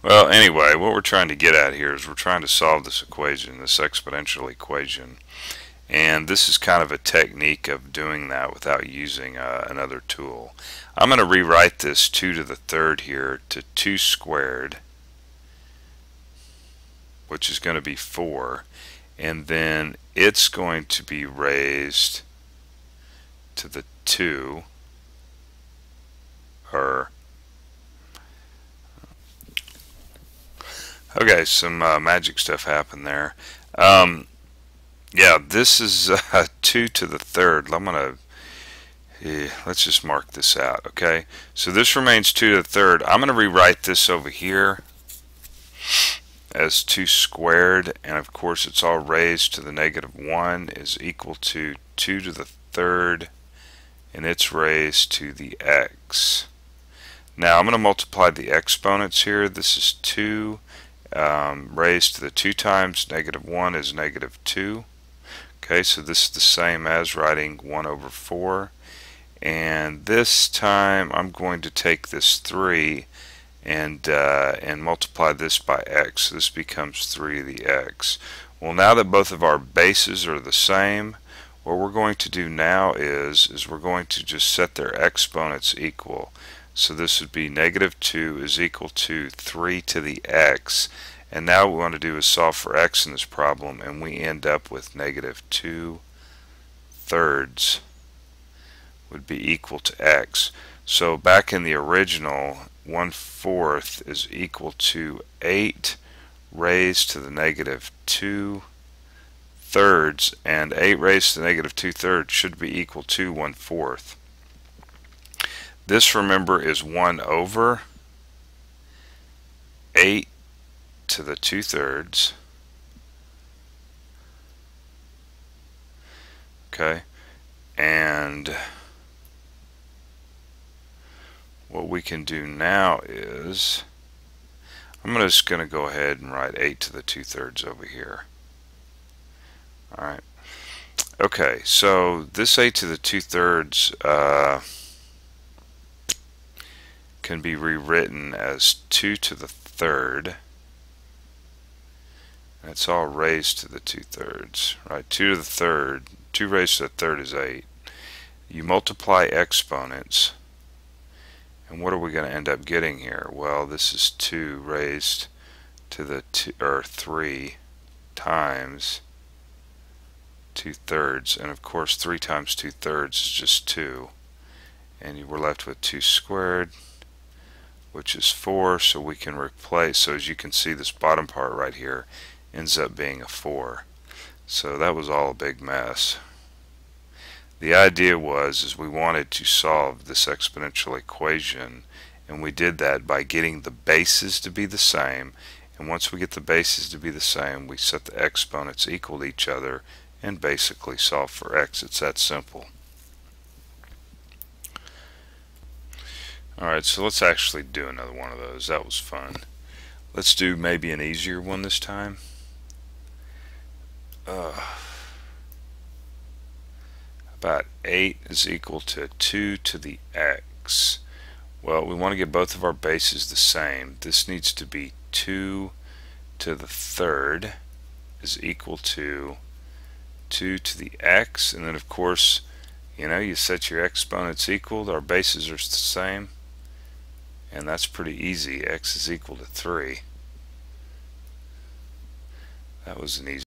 Well, anyway, what we're trying to get at here is we're trying to solve this equation, this exponential equation. And this is kind of a technique of doing that without using another tool. I'm going to rewrite this 2 to the third here to 2 squared, which is going to be 4. And then it's going to be raised to the 2, or okay, some magic stuff happened there. Yeah, this is 2 to the third. Let's just mark this out. Okay, so this remains 2 to the third. I'm going to rewrite this over here as 2 squared, and of course it's all raised to the -1 is equal to 2 to the third, and it's raised to the x. Now I'm going to multiply the exponents here. This is 2 raised to the 2 times -1 is -2. Okay, so this is the same as writing 1/4. And this time I'm going to take this 3 and multiply this by x. So this becomes 3 to the x. Well, now that both of our bases are the same, what we're going to do now is we're going to just set their exponents equal. So this would be -2 is equal to 3 to the x. And now what we want to do is solve for x in this problem, and we end up with -2 thirds would be equal to x. So back in the original, 1/4 is equal to 8 raised to the -2 thirds, and 8 raised to the -2 thirds should be equal to 1/4. This, remember, is 1 over 8 to the 2 thirds. Okay, and what we can do now is I'm just going to go ahead and write 8 to the 2 thirds over here. Alright, okay, so this 8 to the 2 thirds can be rewritten as 2 to the third. It's all raised to the 2 thirds, right? 2 to the third, 2 raised to the third is 8. You multiply exponents, and what are we going to end up getting here? Well, this is 2 raised to the 3 times 2 thirds, and of course 3 times 2 thirds is just 2, and we're left with 2 squared, which is 4. So we can replace, so as you can see, this bottom part right here ends up being a 4. So that was all a big mess. The idea is we wanted to solve this exponential equation, and we did that by getting the bases to be the same. And once we get the bases to be the same, we set the exponents equal to each other and basically solve for x. It's that simple. Alright, so let's actually do another one of those. That was fun. Let's do maybe an easier one this time. About 8 is equal to 2 to the x. Well, we want to get both of our bases the same. This needs to be 2 to the third is equal to 2 to the x, and then of course, you set your exponents equal. Our bases are the same, and that's pretty easy. X is equal to 3. That was an easy